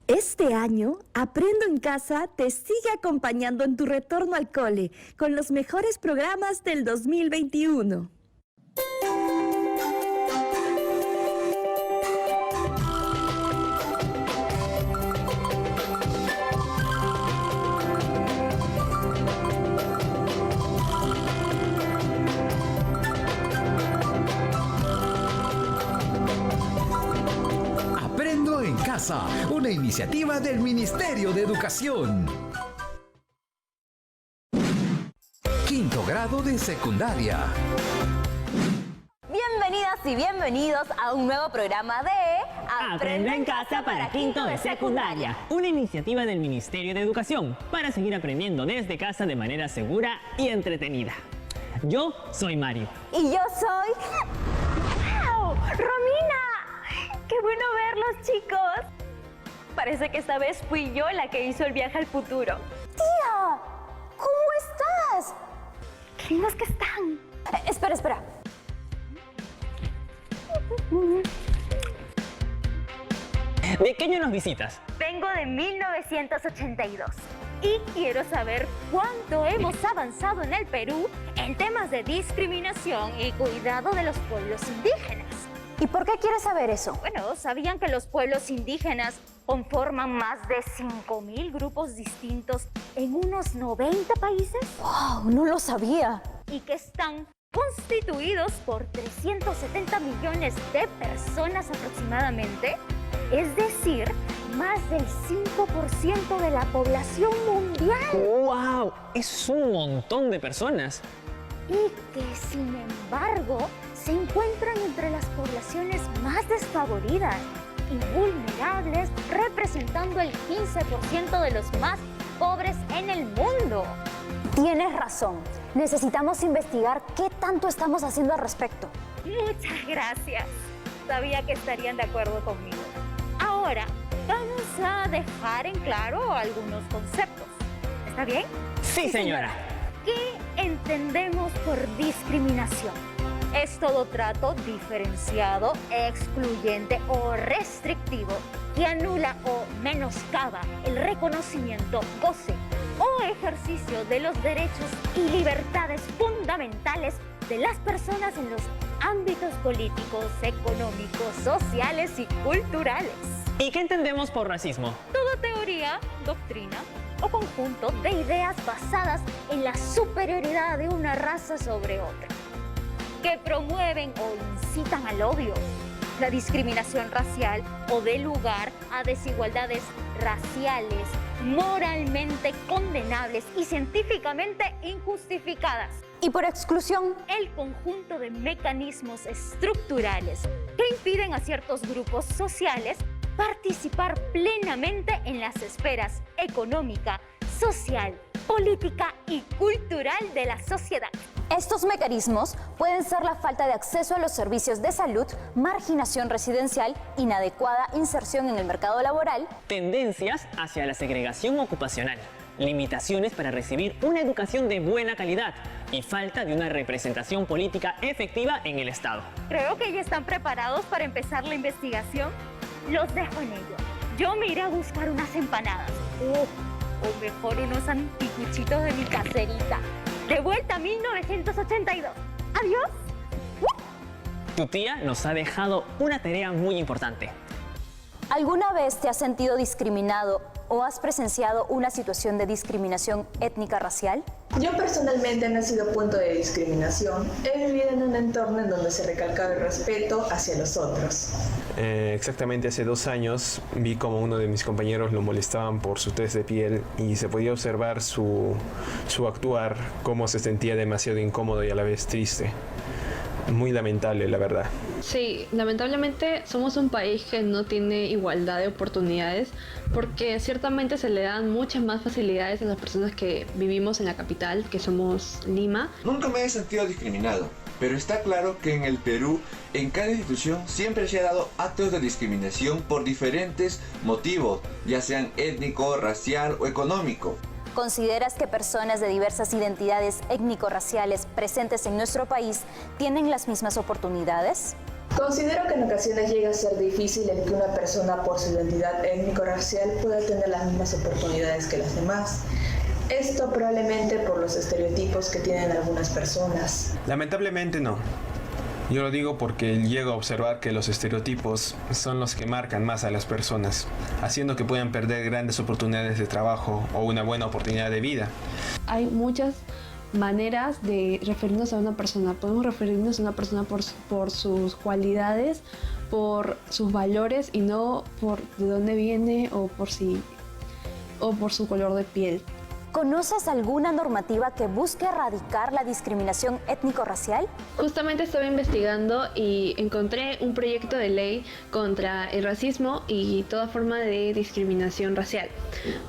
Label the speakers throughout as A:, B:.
A: Este año, Aprendo en Casa te sigue acompañando en tu retorno al cole con los mejores programas del 2021.
B: Aprendo en Casa, una iniciativa del Ministerio de Educación. Quinto grado de secundaria.
C: Bienvenidas y bienvenidos a un nuevo programa de
D: Aprendo en Casa para quinto de secundaria, una iniciativa del Ministerio de Educación para seguir aprendiendo desde casa de manera segura y entretenida. Yo soy Mario.
C: Y yo soy... ¡Wow! ¡Romina! ¡Qué bueno verlos, chicos! Parece que esta vez fui yo la que hizo el viaje al futuro. ¡Tía! ¿Cómo estás? ¡Qué lindos que están! Espera.
D: ¿De qué año nos visitas?
C: Vengo de 1982 y quiero saber cuánto hemos avanzado en el Perú en temas de discriminación y cuidado de los pueblos indígenas. ¿Y por qué quieres saber eso? Bueno, ¿sabían que los pueblos indígenas conforman más de 5.000 grupos distintos en unos 90 países? ¡Wow! No lo sabía. Y que están constituidos por 370 millones de personas aproximadamente, es decir, más del 5% de la población mundial.
D: ¡Wow! Es un montón de personas.
C: Y que, sin embargo, se encuentran entre las poblaciones más desfavoridas y vulnerables, representando el 15% de los más pobres en el mundo. Tienes razón. Necesitamos investigar qué tanto estamos haciendo al respecto. Muchas gracias. Sabía que estarían de acuerdo conmigo. Ahora, vamos a dejar en claro algunos conceptos. ¿Está bien?
D: Sí, señora.
C: ¿Qué entendemos por discriminación? Es todo trato diferenciado, excluyente o restrictivo que anula o menoscaba el reconocimiento, goce o ejercicio de los derechos y libertades fundamentales de las personas en los ámbitos políticos, económicos, sociales y culturales.
D: ¿Y qué entendemos por racismo?
C: Toda teoría, doctrina o conjunto de ideas basadas en la superioridad de una raza sobre otra, que promueven o incitan al odio, la discriminación racial o dé lugar a desigualdades raciales, moralmente condenables y científicamente injustificadas. Y por exclusión, el conjunto de mecanismos estructurales que impiden a ciertos grupos sociales participar plenamente en las esferas económica, social, política y cultural de la sociedad. Estos mecanismos pueden ser la falta de acceso a los servicios de salud, marginación residencial, inadecuada inserción en el mercado laboral,
D: Tendencias hacia la segregación ocupacional, limitaciones para recibir una educación de buena calidad y falta de una representación política efectiva en el Estado.
C: Creo que ya están preparados para empezar la investigación. Los dejo en ello. Yo me iré a buscar unas empanadas. O mejor unos anticuchitos de mi caserita. De vuelta a 1982. ¡Adiós!
D: Tu tía nos ha dejado una tarea muy importante.
C: ¿Alguna vez te has sentido discriminado o has presenciado una situación de discriminación étnica racial?
E: Yo personalmente no he sido punto de discriminación. He vivido en un entorno en donde se recalcaba el respeto hacia los otros.
F: Exactamente hace 2 años vi como uno de mis compañeros lo molestaban por su tez de piel y se podía observar su actuar, cómo se sentía demasiado incómodo y a la vez triste. Muy lamentable, la verdad.
G: Sí, lamentablemente somos un país que no tiene igualdad de oportunidades porque ciertamente se le dan muchas más facilidades a las personas que vivimos en la capital, que somos Lima.
H: Nunca me he sentido discriminado, pero está claro que en el Perú, en cada institución siempre se ha dado actos de discriminación por diferentes motivos, ya sean étnico, racial o económico.
C: ¿Consideras que personas de diversas identidades étnico-raciales presentes en nuestro país tienen las mismas oportunidades?
E: Considero que en ocasiones llega a ser difícil el que una persona por su identidad étnico-racial pueda tener las mismas oportunidades que las demás. Esto probablemente por los estereotipos que tienen algunas personas.
F: Lamentablemente no. Yo lo digo porque llego a observar que los estereotipos son los que marcan más a las personas, haciendo que puedan perder grandes oportunidades de trabajo o una buena oportunidad de vida.
G: Hay muchas maneras de referirnos a una persona. Podemos referirnos a una persona por sus cualidades, por sus valores y no por de dónde viene o por su color de piel.
C: ¿Conoces alguna normativa que busque erradicar la discriminación étnico-racial?
G: Justamente estaba investigando y encontré un proyecto de ley contra el racismo y toda forma de discriminación racial.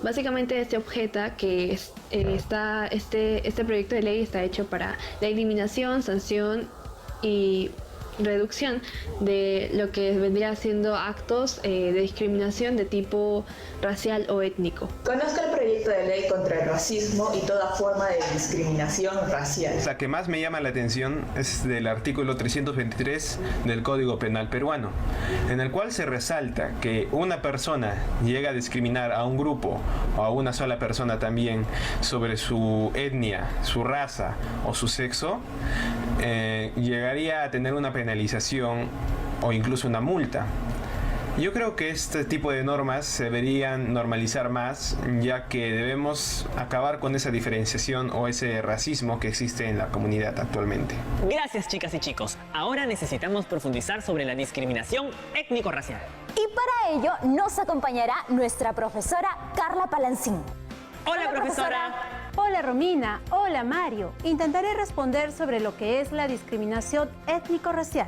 G: Básicamente se objeta que este proyecto de ley está hecho para la eliminación, sanción y reducción de lo que vendría siendo actos de discriminación de tipo racial o étnico.
E: Conozco el proyecto de ley contra el racismo y toda forma de discriminación racial.
F: La que más me llama la atención es del artículo 323 del Código Penal peruano, en el cual se resalta que una persona llega a discriminar a un grupo o a una sola persona también sobre su etnia, su raza o su sexo, llegaría a tener una penalización o incluso una multa. Yo creo que este tipo de normas se deberían normalizar más, ya que debemos acabar con esa diferenciación o ese racismo que existe en la comunidad actualmente.
D: Gracias, chicas y chicos. Ahora necesitamos profundizar sobre la discriminación étnico-racial.
C: Y para ello nos acompañará nuestra profesora Carla Palancín.
D: Hola, profesora.
I: Hola Romina, hola Mario. Intentaré responder sobre lo que es la discriminación étnico-racial.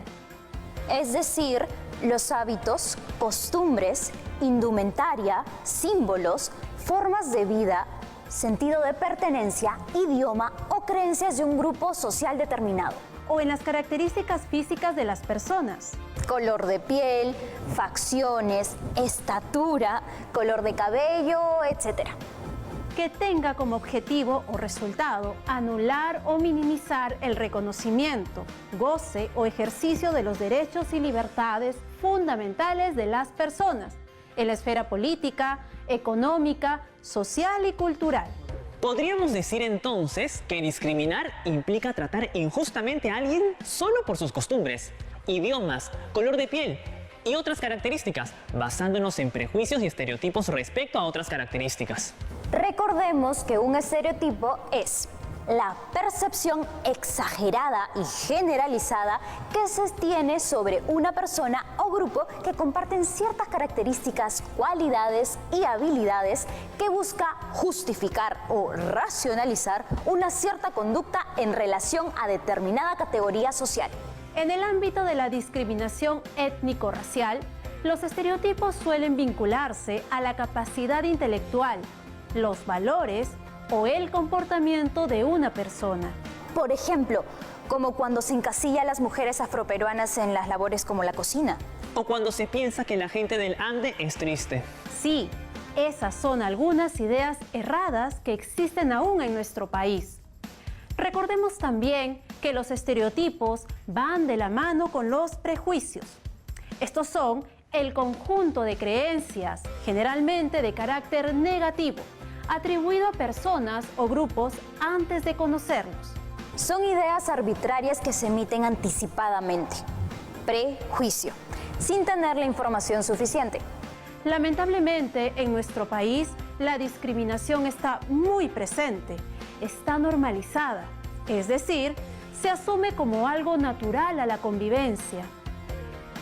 C: Es decir, los hábitos, costumbres, indumentaria, símbolos, formas de vida, sentido de pertenencia, idioma o creencias de un grupo social determinado.
I: O en las características físicas de las personas.
C: Color de piel, facciones, estatura, color de cabello, etc.
I: Que tenga como objetivo o resultado anular o minimizar el reconocimiento, goce o ejercicio de los derechos y libertades fundamentales de las personas en la esfera política, económica, social y cultural.
D: Podríamos decir entonces que discriminar implica tratar injustamente a alguien solo por sus costumbres, idiomas, color de piel y otras características, basándonos en prejuicios y estereotipos respecto a otras características.
C: Recordemos que un estereotipo es la percepción exagerada y generalizada que se tiene sobre una persona o grupo que comparten ciertas características, cualidades y habilidades que busca justificar o racionalizar una cierta conducta en relación a determinada categoría social.
I: En el ámbito de la discriminación étnico-racial, los estereotipos suelen vincularse a la capacidad intelectual, los valores o el comportamiento de una persona.
C: Por ejemplo, como cuando se encasilla a las mujeres afroperuanas en las labores como la cocina.
D: O cuando se piensa que la gente del Ande es triste.
I: Sí, esas son algunas ideas erradas que existen aún en nuestro país. Recordemos también que los estereotipos van de la mano con los prejuicios. Estos son el conjunto de creencias, generalmente de carácter negativo, atribuido a personas o grupos antes de conocerlos.
C: Son ideas arbitrarias que se emiten anticipadamente, prejuicio, sin tener la información suficiente.
I: Lamentablemente, en nuestro país, la discriminación está muy presente, está normalizada, es decir, se asume como algo natural a la convivencia.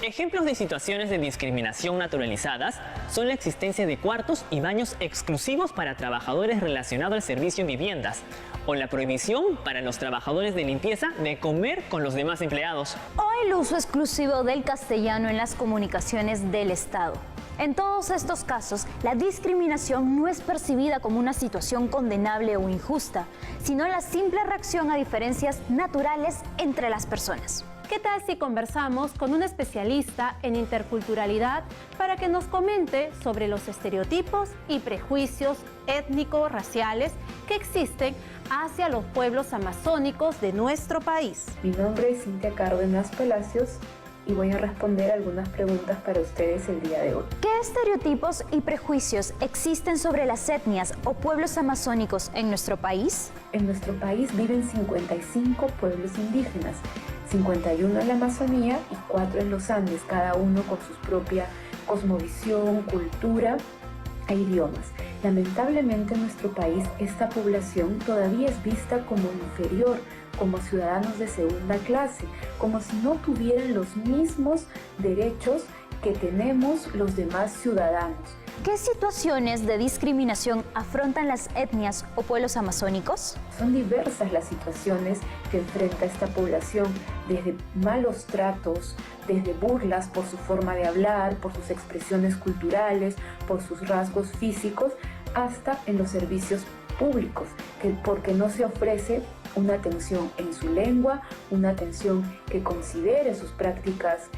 D: Ejemplos de situaciones de discriminación naturalizadas son la existencia de cuartos y baños exclusivos para trabajadores relacionados al servicio en viviendas, o la prohibición para los trabajadores de limpieza de comer con los demás empleados.
C: O el uso exclusivo del castellano en las comunicaciones del Estado. En todos estos casos, la discriminación no es percibida como una situación condenable o injusta, sino la simple reacción a diferencias naturales entre las personas.
I: ¿Qué tal si conversamos con un especialista en interculturalidad para que nos comente sobre los estereotipos y prejuicios étnico-raciales que existen hacia los pueblos amazónicos de nuestro país?
E: Mi nombre es Cintia Cárdenas Palacios, y voy a responder algunas preguntas para ustedes el día de hoy.
C: ¿Qué estereotipos y prejuicios existen sobre las etnias o pueblos amazónicos en nuestro país?
E: En nuestro país viven 55 pueblos indígenas, 51 en la Amazonía y 4 en los Andes, cada uno con su propia cosmovisión, cultura e idiomas. Lamentablemente en nuestro país esta población todavía es vista como inferior, como ciudadanos de segunda clase, como si no tuvieran los mismos derechos que tenemos los demás ciudadanos.
C: ¿Qué situaciones de discriminación afrontan las etnias o pueblos amazónicos?
E: Son diversas las situaciones que enfrenta esta población, desde malos tratos, desde burlas por su forma de hablar, por sus expresiones culturales, por sus rasgos físicos, hasta en los servicios públicos, porque no se ofrece una atención en su lengua, una atención que considere sus prácticas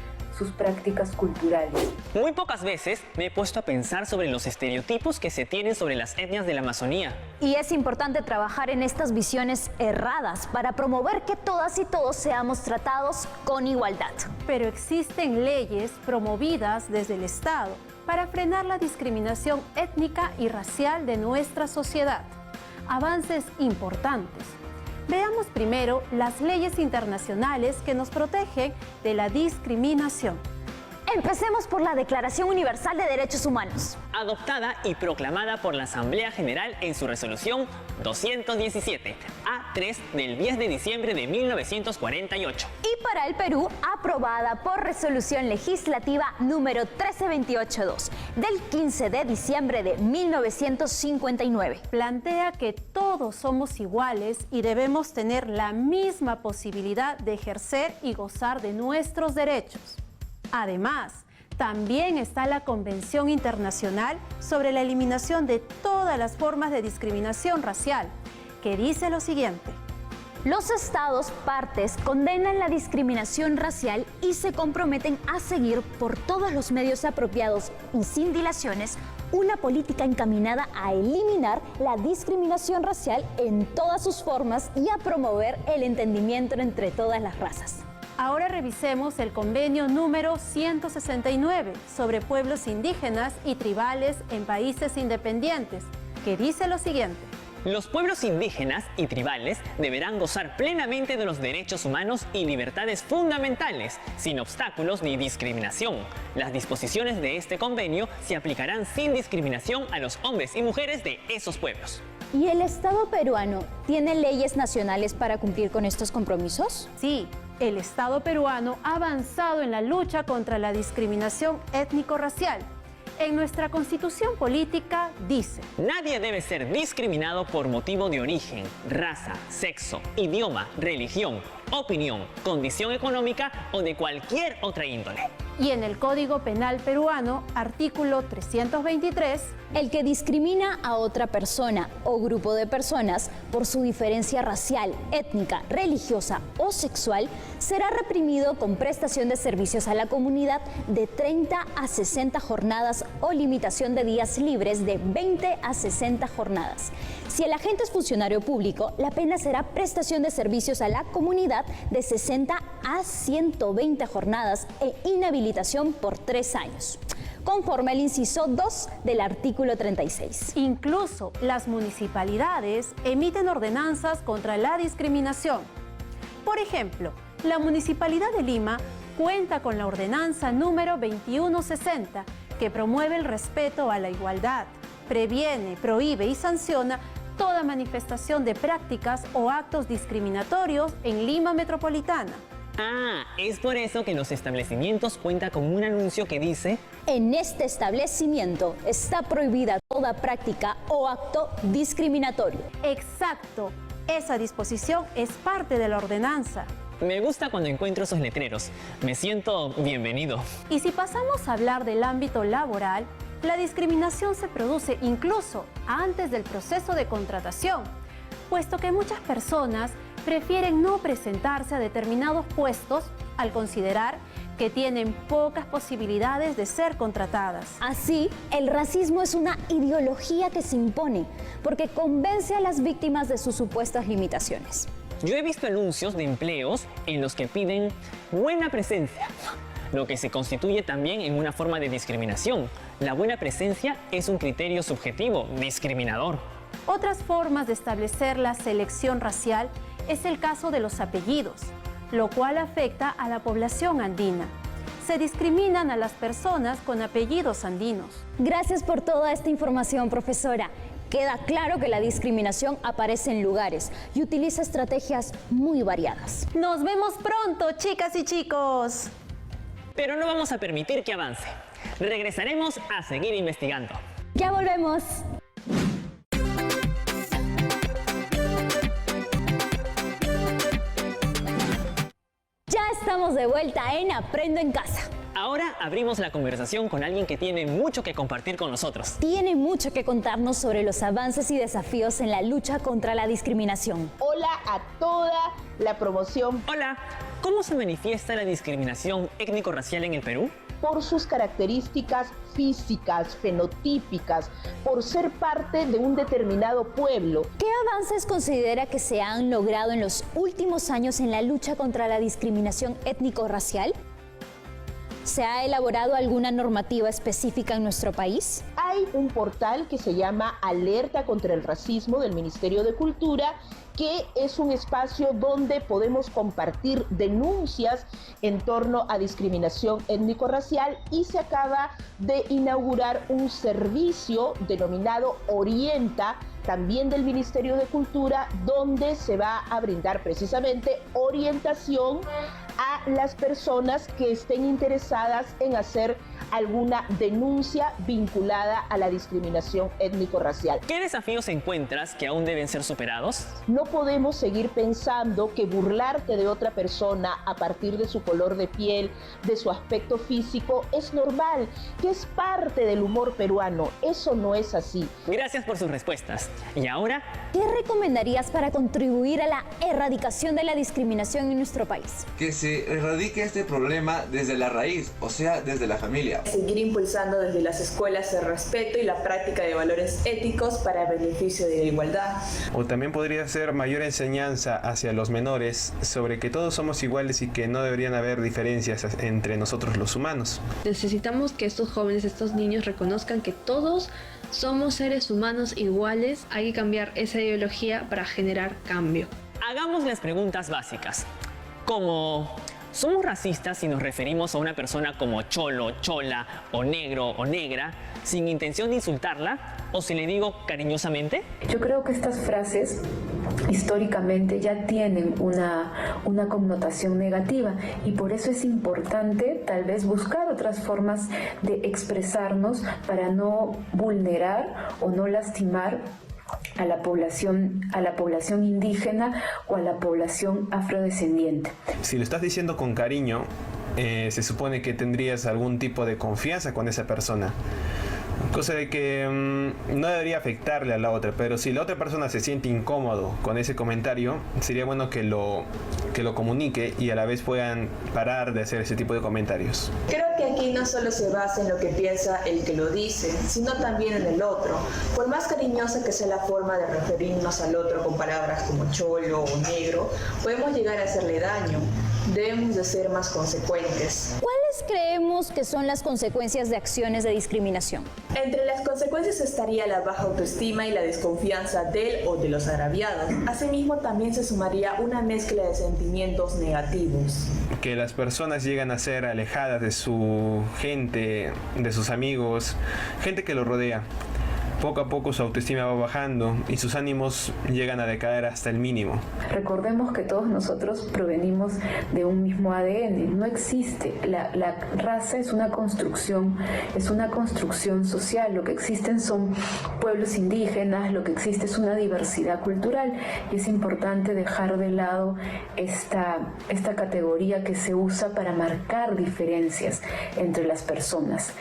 E: culturales.
D: Muy pocas veces me he puesto a pensar sobre los estereotipos que se tienen sobre las etnias de la Amazonía.
C: Y es importante trabajar en estas visiones erradas para promover que todas y todos seamos tratados con igualdad.
I: Pero existen leyes promovidas desde el Estado para frenar la discriminación étnica y racial de nuestra sociedad. Avances importantes. Veamos primero las leyes internacionales que nos protegen de la discriminación.
C: Empecemos por la Declaración Universal de Derechos Humanos.
D: Adoptada y proclamada por la Asamblea General en su resolución 217, A3 del 10 de diciembre de 1948.
C: Y para el Perú, aprobada por resolución legislativa número 13282 del 15 de diciembre de 1959.
I: Plantea que todos somos iguales y debemos tener la misma posibilidad de ejercer y gozar de nuestros derechos. Además, también está la Convención Internacional sobre la Eliminación de todas las formas de discriminación racial, que dice lo siguiente.
C: Los estados partes condenan la discriminación racial y se comprometen a seguir por todos los medios apropiados y sin dilaciones una política encaminada a eliminar la discriminación racial en todas sus formas y a promover el entendimiento entre todas las razas.
I: Ahora revisemos el convenio número 169 sobre pueblos indígenas y tribales en países independientes, que dice lo siguiente.
D: Los pueblos indígenas y tribales deberán gozar plenamente de los derechos humanos y libertades fundamentales, sin obstáculos ni discriminación. Las disposiciones de este convenio se aplicarán sin discriminación a los hombres y mujeres de esos pueblos.
C: ¿Y el Estado peruano tiene leyes nacionales para cumplir con estos compromisos?
I: Sí, el Estado peruano ha avanzado en la lucha contra la discriminación étnico-racial. En nuestra Constitución Política dice:
D: nadie debe ser discriminado por motivo de origen, raza, sexo, idioma, religión, opinión, condición económica o de cualquier otra índole.
I: Y en el Código Penal peruano, artículo 323,
C: el que discrimina a otra persona o grupo de personas por su diferencia racial, étnica, religiosa o sexual será reprimido con prestación de servicios a la comunidad de 30 a 60 jornadas o limitación de días libres de 20 a 60 jornadas. Si el agente es funcionario público, la pena será prestación de servicios a la comunidad de 60 a 120 jornadas e inhabilitación por 3 años, conforme al inciso 2 del artículo 36.
I: Incluso las municipalidades emiten ordenanzas contra la discriminación. Por ejemplo, la Municipalidad de Lima cuenta con la ordenanza número 2160, que promueve el respeto a la igualdad, previene, prohíbe y sanciona toda manifestación de prácticas o actos discriminatorios en Lima Metropolitana.
D: Ah, es por eso que los establecimientos cuentan con un anuncio que dice:
C: en este establecimiento está prohibida toda práctica o acto discriminatorio.
I: Exacto, esa disposición es parte de la ordenanza.
D: Me gusta cuando encuentro esos letreros, me siento bienvenido.
I: Y si pasamos a hablar del ámbito laboral, la discriminación se produce incluso antes del proceso de contratación, puesto que muchas personas prefieren no presentarse a determinados puestos al considerar que tienen pocas posibilidades de ser contratadas.
C: Así, el racismo es una ideología que se impone porque convence a las víctimas de sus supuestas limitaciones.
D: Yo he visto anuncios de empleos en los que piden buena presencia, lo que se constituye también en una forma de discriminación. La buena presencia es un criterio subjetivo, discriminador.
I: Otras formas de establecer la selección racial es el caso de los apellidos, lo cual afecta a la población andina. Se discriminan a las personas con apellidos andinos.
C: Gracias por toda esta información, profesora. Queda claro que la discriminación aparece en lugares y utiliza estrategias muy variadas.
I: Nos vemos pronto, chicas y chicos.
D: Pero no vamos a permitir que avance. Regresaremos a seguir investigando.
C: Ya volvemos. Ya estamos de vuelta en Aprendo en Casa.
D: Ahora abrimos la conversación con alguien que tiene mucho que compartir con nosotros.
C: Tiene mucho que contarnos sobre los avances y desafíos en la lucha contra la discriminación.
J: Hola a toda la promoción.
D: Hola, ¿cómo se manifiesta la discriminación étnico-racial en el Perú?
J: Por sus características físicas, fenotípicas, por ser parte de un determinado pueblo.
C: ¿Qué avances considera que se han logrado en los últimos años en la lucha contra la discriminación étnico-racial? ¿Se ha elaborado alguna normativa específica en nuestro país?
J: Hay un portal que se llama Alerta contra el Racismo del Ministerio de Cultura, que es un espacio donde podemos compartir denuncias en torno a discriminación étnico-racial, y se acaba de inaugurar un servicio denominado Orienta, también del Ministerio de Cultura, donde se va a brindar precisamente orientación a las personas que estén interesadas en hacer alguna denuncia vinculada a la discriminación étnico-racial.
D: ¿Qué desafíos encuentras que aún deben ser superados?
J: No podemos seguir pensando que burlarte de otra persona a partir de su color de piel, de su aspecto físico, es normal, que es parte del humor peruano. Eso no es así.
D: Gracias por sus respuestas. ¿Y ahora?
C: ¿Qué recomendarías para contribuir a la erradicación de la discriminación en nuestro país?
H: Que se erradique este problema desde la raíz, o sea, desde la familia.
E: Seguir impulsando desde las escuelas el respeto y la práctica de valores éticos para beneficio de la igualdad.
F: O también podría ser mayor enseñanza hacia los menores sobre que todos somos iguales y que no deberían haber diferencias entre nosotros los humanos.
G: Necesitamos que estos jóvenes, estos niños reconozcan que todos somos seres humanos iguales. Hay que cambiar esa ideología para generar cambio.
D: Hagamos las preguntas básicas, como ¿somos racistas si nos referimos a una persona como cholo, chola o negro o negra sin intención de insultarla, o si le digo cariñosamente?
K: Yo creo que estas frases históricamente ya tienen una connotación negativa, y por eso es importante tal vez buscar otras formas de expresarnos para no vulnerar o no lastimar a la población indígena o a la población afrodescendiente.
F: Si lo estás diciendo con cariño, se supone que tendrías algún tipo de confianza con esa persona. Cosa de que no debería afectarle a la otra, pero si la otra persona se siente incómodo con ese comentario, sería bueno que lo comunique y a la vez puedan parar de hacer ese tipo de comentarios.
E: Creo que aquí no solo se basa en lo que piensa el que lo dice, sino también en el otro. Por más cariñosa que sea la forma de referirnos al otro con palabras como cholo o negro, podemos llegar a hacerle daño. Debemos de ser más consecuentes.
C: ¿Cuáles creemos que son las consecuencias de acciones de discriminación?
E: Entre las consecuencias estaría la baja autoestima y la desconfianza del o de los agraviados. Asimismo, también se sumaría una mezcla de sentimientos negativos.
F: Que las personas llegan a ser alejadas de su gente, de sus amigos, gente que los rodea. Poco a poco su autoestima va bajando y sus ánimos llegan a decaer hasta el mínimo.
K: Recordemos que todos nosotros provenimos de un mismo ADN. No existe. La raza es una construcción social. Lo que existen son pueblos indígenas, lo que existe es una diversidad cultural, y es importante dejar de lado esta categoría que se usa para marcar diferencias entre las personas.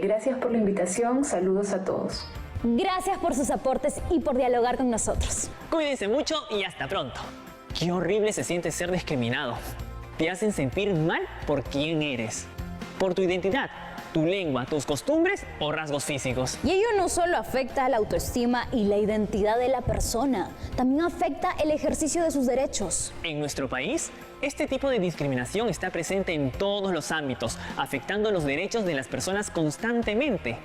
K: Gracias por la invitación. Saludos a todos.
C: Gracias por sus aportes y por dialogar con nosotros.
D: Cuídense mucho y hasta pronto. Qué horrible se siente ser discriminado. Te hacen sentir mal por quién eres, por tu identidad, tu lengua, tus costumbres o rasgos físicos.
C: Y ello no solo afecta a la autoestima y la identidad de la persona, también afecta el ejercicio de sus derechos.
D: En nuestro país, este tipo de discriminación está presente en todos los ámbitos, afectando los derechos de las personas constantemente.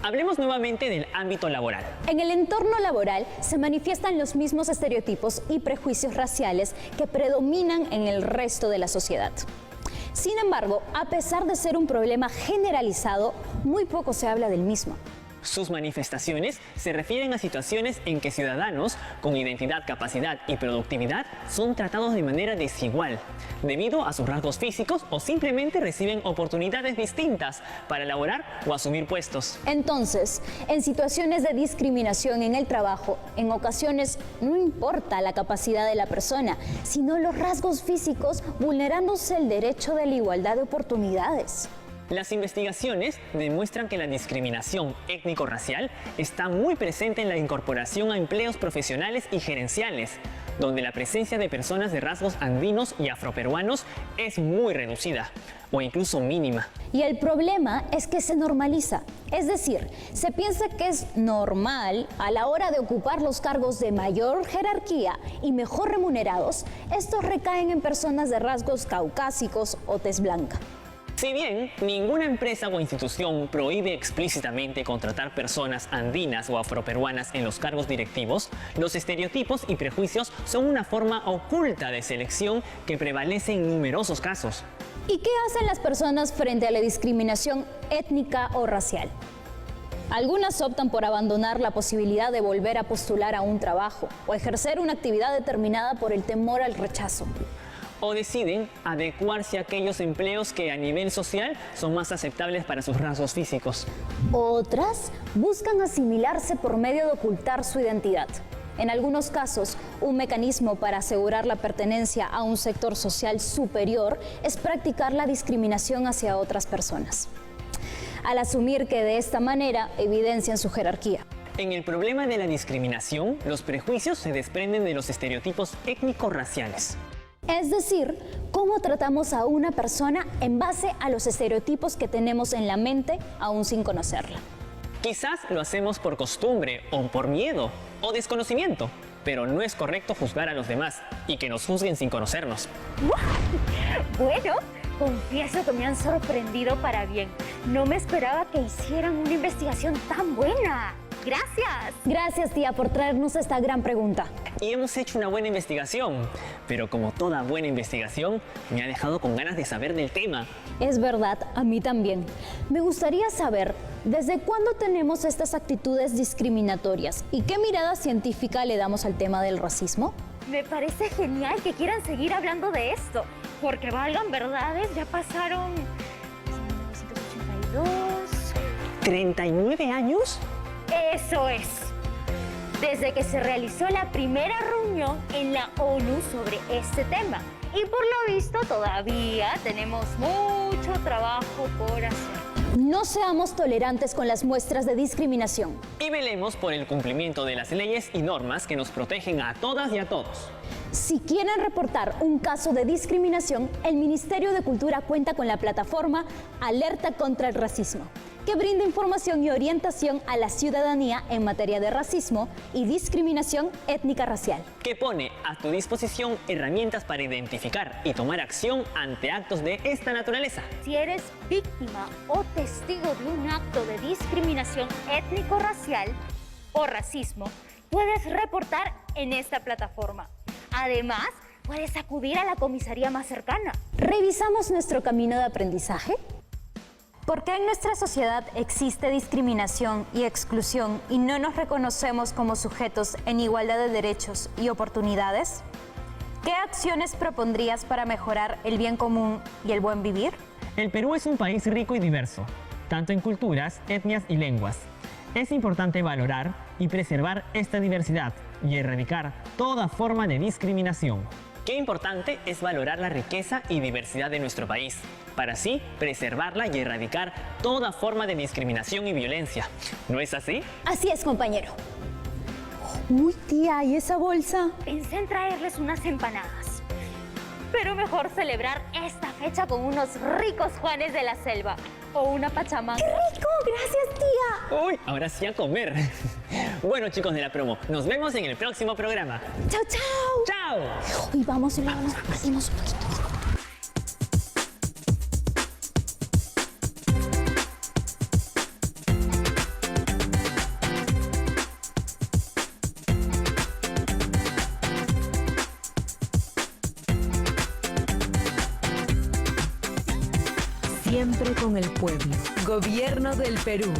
D: Hablemos nuevamente del ámbito laboral.
C: En el entorno laboral se manifiestan los mismos estereotipos y prejuicios raciales que predominan en el resto de la sociedad. Sin embargo, a pesar de ser un problema generalizado, muy poco se habla del mismo.
D: Sus manifestaciones se refieren a situaciones en que ciudadanos con identidad, capacidad y productividad son tratados de manera desigual, debido a sus rasgos físicos o simplemente reciben oportunidades distintas para elaborar o asumir puestos.
C: Entonces, en situaciones de discriminación en el trabajo, en ocasiones no importa la capacidad de la persona, sino los rasgos físicos, vulnerándose el derecho de la igualdad de oportunidades.
D: Las investigaciones demuestran que la discriminación étnico-racial está muy presente en la incorporación a empleos profesionales y gerenciales, donde la presencia de personas de rasgos andinos y afroperuanos es muy reducida o incluso mínima.
C: Y el problema es que se normaliza, es decir, se piensa que es normal a la hora de ocupar los cargos de mayor jerarquía y mejor remunerados, estos recaen en personas de rasgos caucásicos o tez blanca.
D: Si bien ninguna empresa o institución prohíbe explícitamente contratar personas andinas o afroperuanas en los cargos directivos, los estereotipos y prejuicios son una forma oculta de selección que prevalece en numerosos casos.
C: ¿Y qué hacen las personas frente a la discriminación étnica o racial? Algunas optan por abandonar la posibilidad de volver a postular a un trabajo o ejercer una actividad determinada por el temor al rechazo.
D: O deciden adecuarse a aquellos empleos que a nivel social son más aceptables para sus rasgos físicos.
C: Otras buscan asimilarse por medio de ocultar su identidad. En algunos casos, un mecanismo para asegurar la pertenencia a un sector social superior es practicar la discriminación hacia otras personas, al asumir que de esta manera evidencian su jerarquía.
D: En el problema de la discriminación, los prejuicios se desprenden de los estereotipos étnico-raciales.
C: Es decir, cómo tratamos a una persona en base a los estereotipos que tenemos en la mente aún sin conocerla.
D: Quizás lo hacemos por costumbre o por miedo o desconocimiento, pero no es correcto juzgar a los demás y que nos juzguen sin conocernos.
C: Bueno, confieso que me han sorprendido para bien. No me esperaba que hicieran una investigación tan buena. ¡Gracias! Gracias, tía, por traernos esta gran pregunta.
D: Y hemos hecho una buena investigación, pero como toda buena investigación, me ha dejado con ganas de saber del tema.
C: Es verdad, a mí también. Me gustaría saber, ¿desde cuándo tenemos estas actitudes discriminatorias? ¿Y qué mirada científica le damos al tema del racismo? Me parece genial que quieran seguir hablando de esto, porque valgan verdades, ya pasaron 1982...
D: ¿39 años?
C: Eso es. Desde que se realizó la primera reunión en la ONU sobre este tema. Y por lo visto todavía tenemos mucho trabajo por hacer. No seamos tolerantes con las muestras de discriminación.
D: Y velemos por el cumplimiento de las leyes y normas que nos protegen a todas y a todos.
C: Si quieren reportar un caso de discriminación, el Ministerio de Cultura cuenta con la plataforma Alerta contra el Racismo, que brinda información y orientación a la ciudadanía en materia de racismo y discriminación étnica-racial.
D: Que pone a tu disposición herramientas para identificar y tomar acción ante actos de esta naturaleza.
C: Si eres víctima o testigo de un acto de discriminación étnico-racial o racismo, puedes reportar en esta plataforma. Además, puedes acudir a la comisaría más cercana. ¿Revisamos nuestro camino de aprendizaje? ¿Por qué en nuestra sociedad existe discriminación y exclusión y no nos reconocemos como sujetos en igualdad de derechos y oportunidades? ¿Qué acciones propondrías para mejorar el bien común y el buen vivir?
D: El Perú es un país rico y diverso, tanto en culturas, etnias y lenguas. Es importante valorar y preservar esta diversidad y erradicar toda forma de discriminación. Qué importante es valorar la riqueza y diversidad de nuestro país, para así preservarla y erradicar toda forma de discriminación y violencia. ¿No es así?
C: Así es, compañero. Uy, tía, ¿y esa bolsa? Pensé en traerles unas empanadas. Pero mejor celebrar esta fecha con unos ricos Juanes de la Selva. o una pachamama.
A: ¡Qué rico! ¡Gracias, tía!
D: Uy, ahora sí a comer. Bueno, chicos de la promo, nos vemos en el próximo programa.
A: ¡Chao, chao!
D: ¡Chao!
C: Uy, vamos y luego nos perdimos un poquito.
A: Siempre con el pueblo. Gobierno del Perú.